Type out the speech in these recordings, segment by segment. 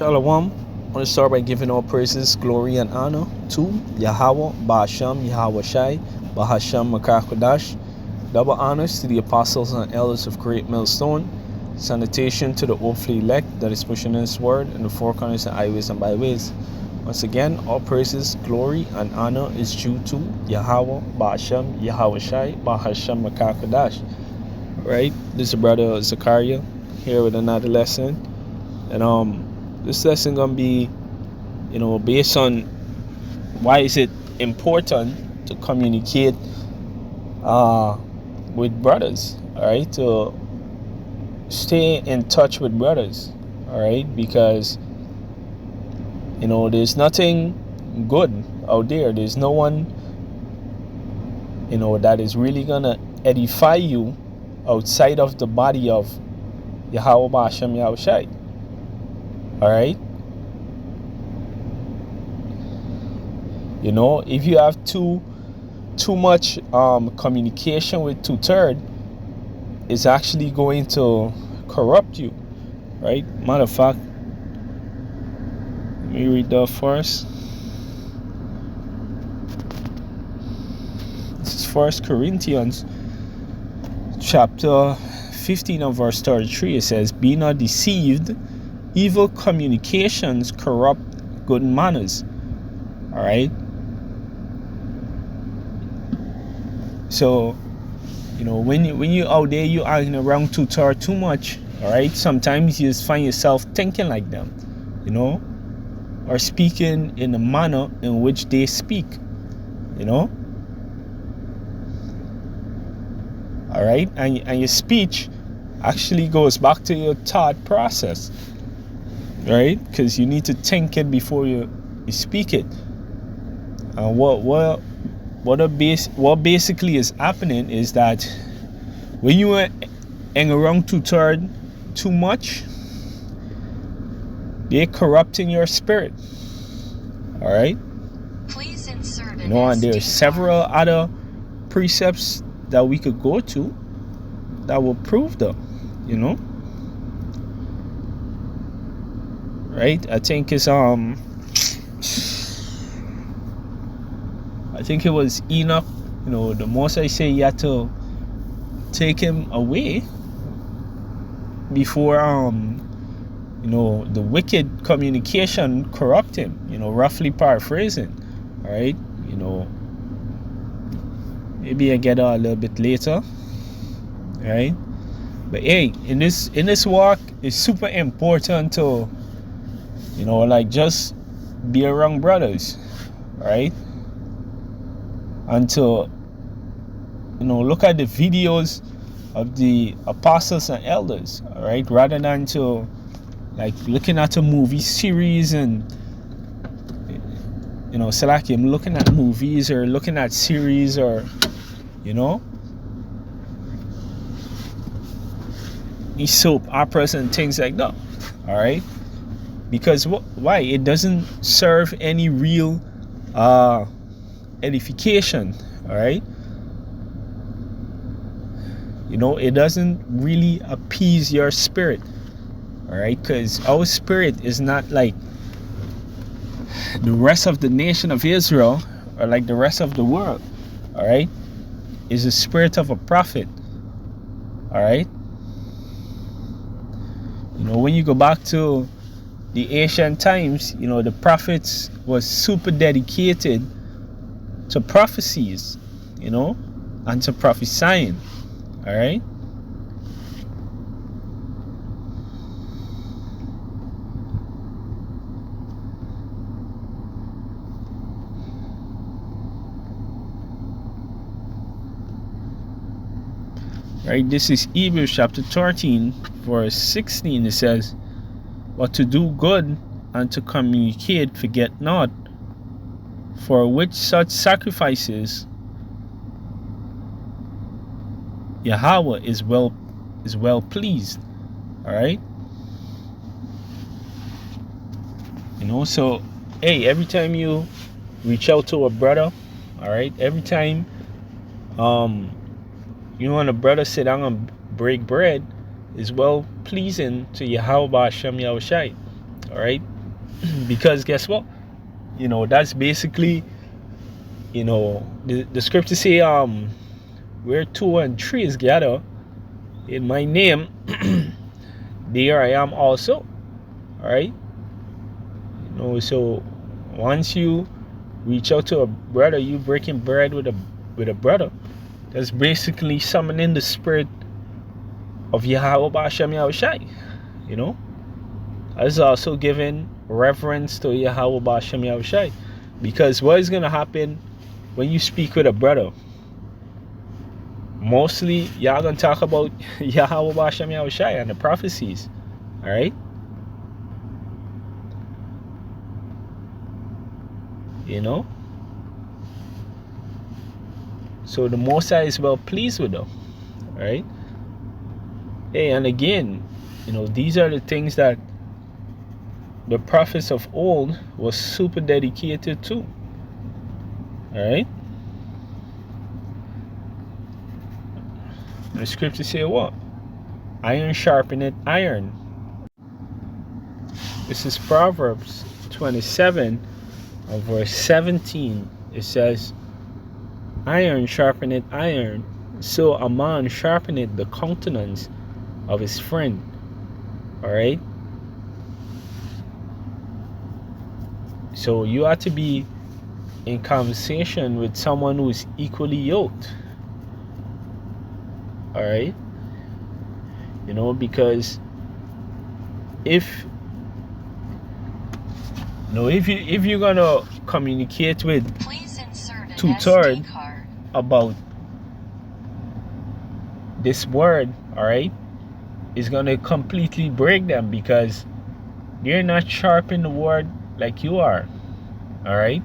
Shalom. I want to start by giving all praises, glory, and honor to Yahweh, Ba'asham, Yahweh Shai, Bahasham, Makakodash. Double honors to the apostles and elders of Great Millstone. Sanitation to the hopefully elect that is pushing in His word in the four corners and highways and byways. Once again, all praises, glory, and honor is due to Yahweh, Ba'asham, Yahweh Shai, Bahasham, Makakodash. Right? This is brother Zachariah here with another lesson. And this lesson gonna be, based on why is it important to communicate with brothers, all right? To stay in touch with brothers, all right? Because there's nothing good out there. There's no one, that is really gonna edify you outside of the body of Yahweh Ba'asham Yahweh Shai. All right. If you have too much communication with 2/3, it's actually going to corrupt you, right? Matter of fact, let me read that first. This is 1 Corinthians chapter 15 and verse 33. It says, "Be not deceived. Evil communications corrupt good manners." All right. So, when you out there, you hanging around 2/3 too much. All right. Sometimes you just find yourself thinking like them, or speaking in the manner in which they speak. All right. And your speech actually goes back to your thought process. Right, because you need to think it before you speak it. And what basically is happening is that when you hang around 2/3 too much, they're corrupting your spirit. All right. Please insert And there are several other precepts that we could go to that will prove them. Right? I think it was Enoch. The most I say, you had to take him away before the wicked communication corrupt him. Roughly paraphrasing. All right. Maybe I get a little bit later. All right. But hey, in this walk, it's super important to just be around brothers, right? And to, look at the videos of the apostles and elders, all right? Rather than to, looking at a movie series and, so like I'm looking at movies or looking at series or, these soap operas and things like that, all right? Because why? It doesn't serve any real edification, all right? It doesn't really appease your spirit, all right? Because our spirit is not like the rest of the nation of Israel or like the rest of the world, all right? It's the spirit of a prophet, all right? When you go back to the ancient times, the prophets was super dedicated to prophecies, and to prophesying. All right. Right. This is Hebrews chapter 13, verse 16. It says, "But to do good and to communicate, forget not, for which such sacrifices Yahweh is well pleased." All right. So hey, every time you reach out to a brother, all right, every time and a brother sit down and break bread, is well pleasing to Yahweh Hashem Yahweh Shai. All right, because guess what? That's basically, the scripture say, where 2 and 3 is gathered in my name, there I am also. All right. So once you reach out to a brother, you breaking bread with a brother. That's basically summoning the spirit of Yahweh Ba'Shem Yahushai. That's also giving reverence to Yahweh Ba'Shem Yahushai. Because what is going to happen when you speak with a brother? Mostly, y'all going to talk about Yahweh Ba'Shem Yahushai and the prophecies. Alright? So the Most High is well pleased with them. Alright? Hey, and again, these are the things that the prophets of old was super dedicated to. Alright? The scripture say what? Iron sharpeneth iron. This is Proverbs 27 and verse 17. It says, iron sharpeneth iron, so a man sharpeneth the countenance of his friend. Alright? So you have to be in conversation with someone who is equally yoked. Alright? Because if you're gonna communicate with two-thirds about this word, alright, it's gonna completely break them because they're not sharp in the word like you are. Alright?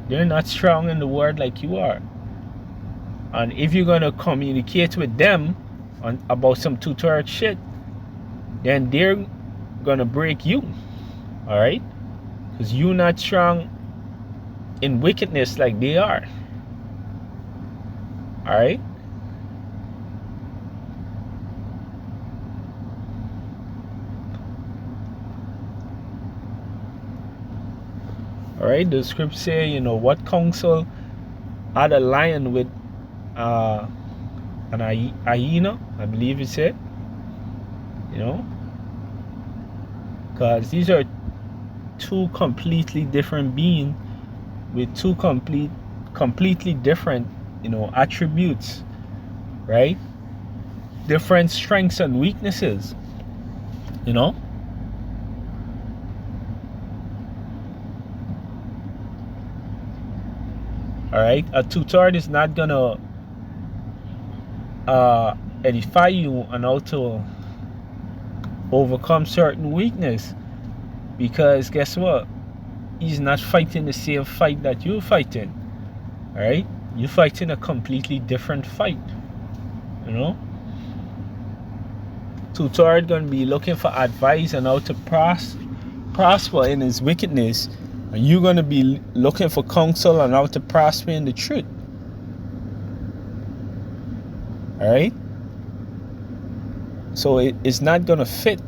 They're not strong in the word like you are. And if you're gonna communicate with them about some two-thirds shit, then they're gonna break you. Alright? Because you're not strong in wickedness like they are. Alright? Alright, the script say, what counsel had a lion with an hyena, I believe it said. Because these are two completely different beings with two completely different, attributes, right? Different strengths and weaknesses, Alright, a two-third is not gonna edify you on how to overcome certain weakness, because guess what? He's not fighting the same fight that you're fighting. Alright? You're fighting a completely different fight. Two-third gonna be looking for advice on how to prosper in his wickedness. And you're going to be looking for counsel on how to prosper in the truth. Alright? So it's not going to fit.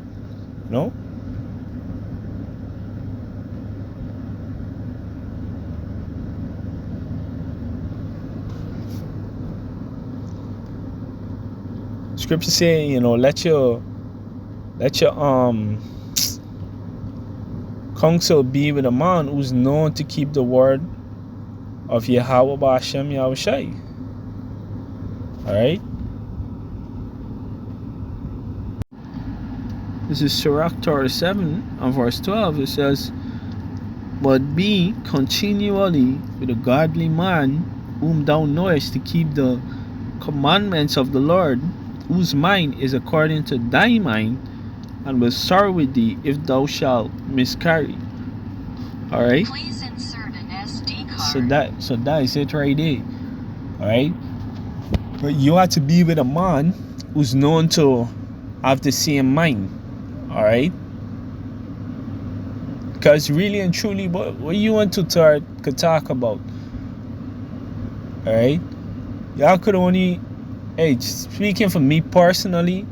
Scripture say, let your counsel be with a man who's known to keep the word of Yahweh Ba'Shem Yahushai. Alright? This is Sirach 37 and verse 12. It says, but be continually with a godly man whom thou knowest to keep the commandments of the Lord, whose mind is according to thy mind, and will sorrow with thee if thou shalt miscarry. Alright? Please insert an SD card. So that is it right there. Alright? But you have to be with a man who's known to have the same mind. Alright? Because really and truly, what you want to could talk about. Alright? Y'all could only, speaking for me personally,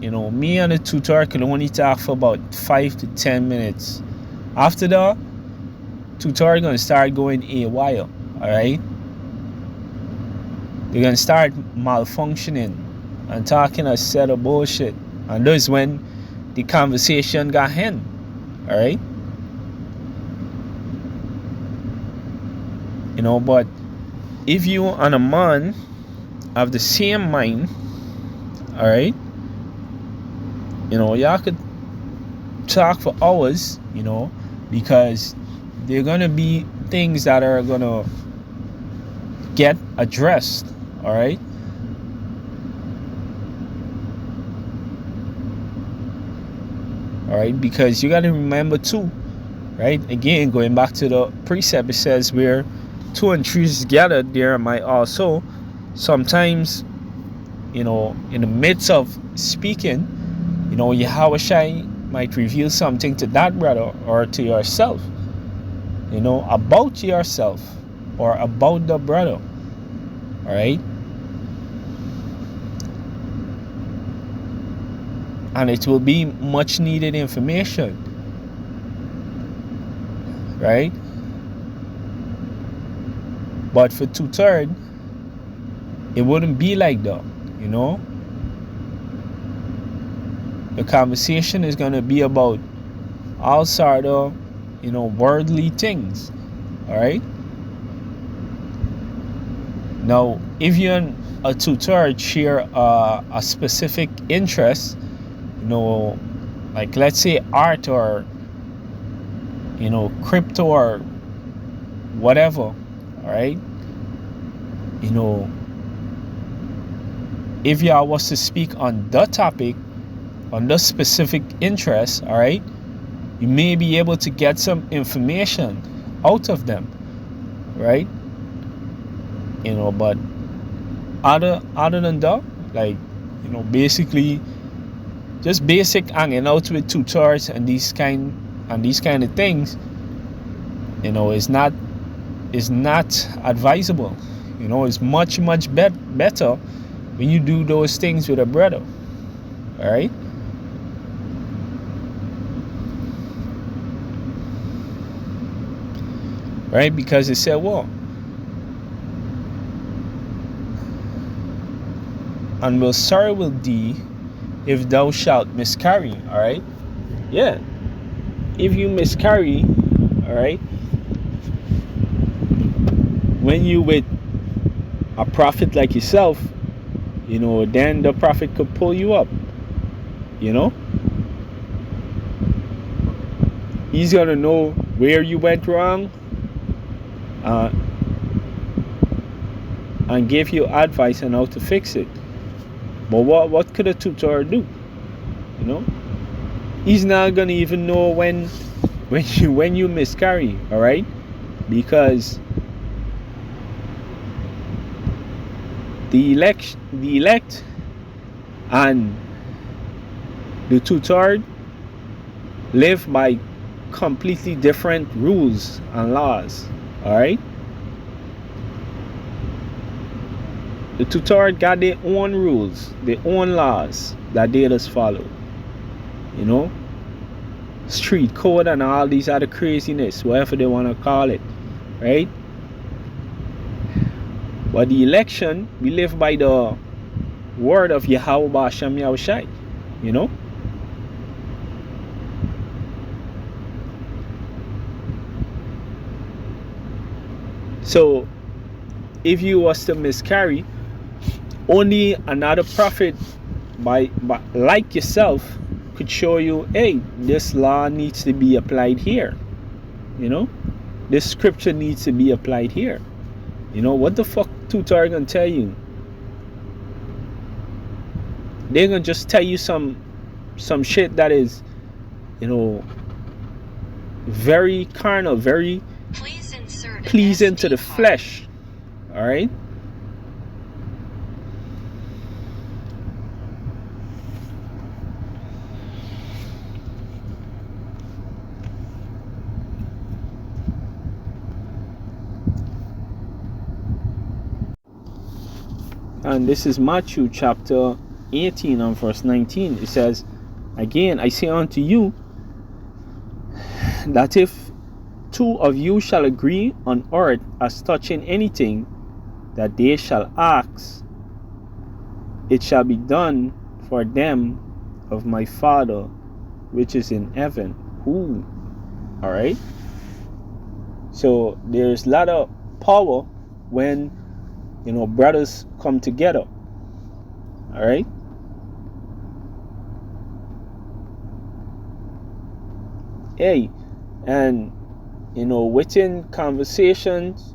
Me and the tutor can only talk for about 5 to 10 minutes. After that, tutor gonna start going AWOL, alright? They're gonna start malfunctioning and talking a set of bullshit. And that's when the conversation got end, alright? But if you and a man have the same mind, alright, y'all could talk for hours, because there are gonna be things that are gonna get addressed, alright? Alright, because you gotta remember too, right? Again, going back to the precept, it says where 2 and 3 is gathered, there might also sometimes, in the midst of speaking, Yahweh might reveal something to that brother or to yourself, about yourself or about the brother, all right? And it will be much needed information, right? But for 2/3, it wouldn't be like that, The conversation is going to be about all sort of, worldly things, all right? Now, if you and a 2/3 share a specific interest, like let's say art or, crypto or whatever, all right? If y'all was to speak on the topic, on the specific interest, all right, you may be able to get some information out of them, right? But other than that, like, basically just basic hanging out with 2/3 and these kind of things, is not advisable. It's much better when you do those things with a brother, all right? Right? Because it said, well, and will sorrow with thee if thou shalt miscarry, all right? Yeah. If you miscarry, all right, when you with a prophet like yourself, then the prophet could pull you up, He's going to know where you went wrong, and give you advice on how to fix it. But what could a tutor do? He's not gonna even know when you miscarry, all right? Because the elect and the tutor live by completely different rules and laws, all right? The tutor got their own rules, their own laws that they just follow. Street code and all these other craziness, whatever they want to call it, right? But the election, we live by the word of Yahweh Ba'Shem Yahushai, So, if you was to miscarry, only another prophet by like yourself could show you, hey, this law needs to be applied here. This scripture needs to be applied here. What the fuck tutor gonna tell you? They're gonna just tell you some shit that is, very carnal, very pleasing to the flesh. All right? And this is Matthew chapter 18 and verse 19, it says, again, I say unto you, that if two of you shall agree on earth as touching anything that they shall ask, it shall be done for them of my Father which is in heaven. Ooh. All right. So there's a lot of power when, brothers come together. All right. Hey, and within conversations,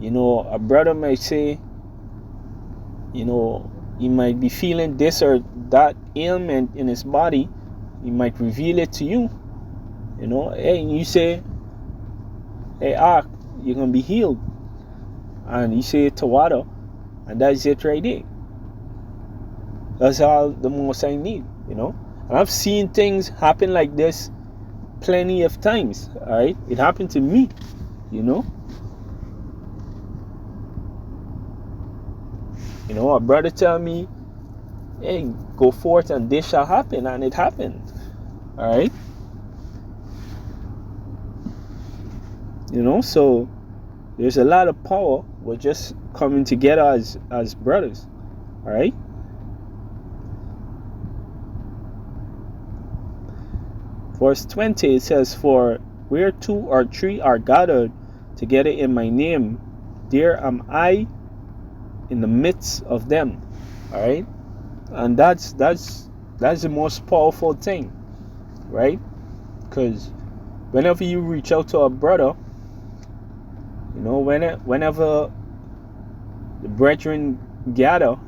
a brother might say, he might be feeling this or that ailment in his body. He might reveal it to you. Hey, you say, hey, you're gonna be healed, and you say it to water, and that's it right there. That's all the most I need. And I've seen things happen like this plenty of times. All right, it happened to me. A brother tell me, hey, go forth and this shall happen, and it happened. All right. So there's a lot of power. We're just coming together as brothers. All right. Verse 20, it says, for where 2 or 3 are gathered together in my name, there am I in the midst of them. All right. And that's the most powerful thing, right? Because whenever you reach out to a brother, whenever the brethren gather,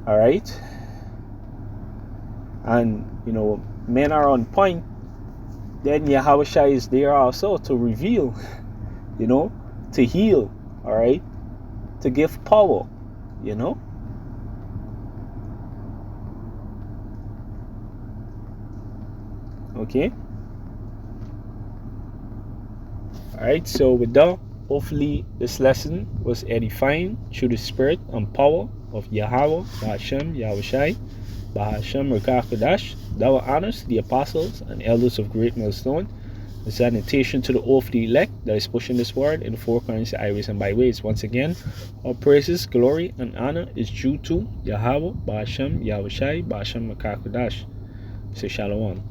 all right, and men are on point, then Yahweh is there also to reveal, to heal, all right, to give power, okay. All right, so with that, hopefully this lesson was edifying through the spirit and power of Yahweh, Bahashem, Yahushai, Bahashem, Rekah that will honors the apostles and elders of Great Millstone. The sanitation to the oath of the elect that is pushing this word in the four currency highways and byways. Once again, all praises, glory, and honor is due to Yahweh, Bahashem, Yahushai, Bahashem, Rekah. So shalom.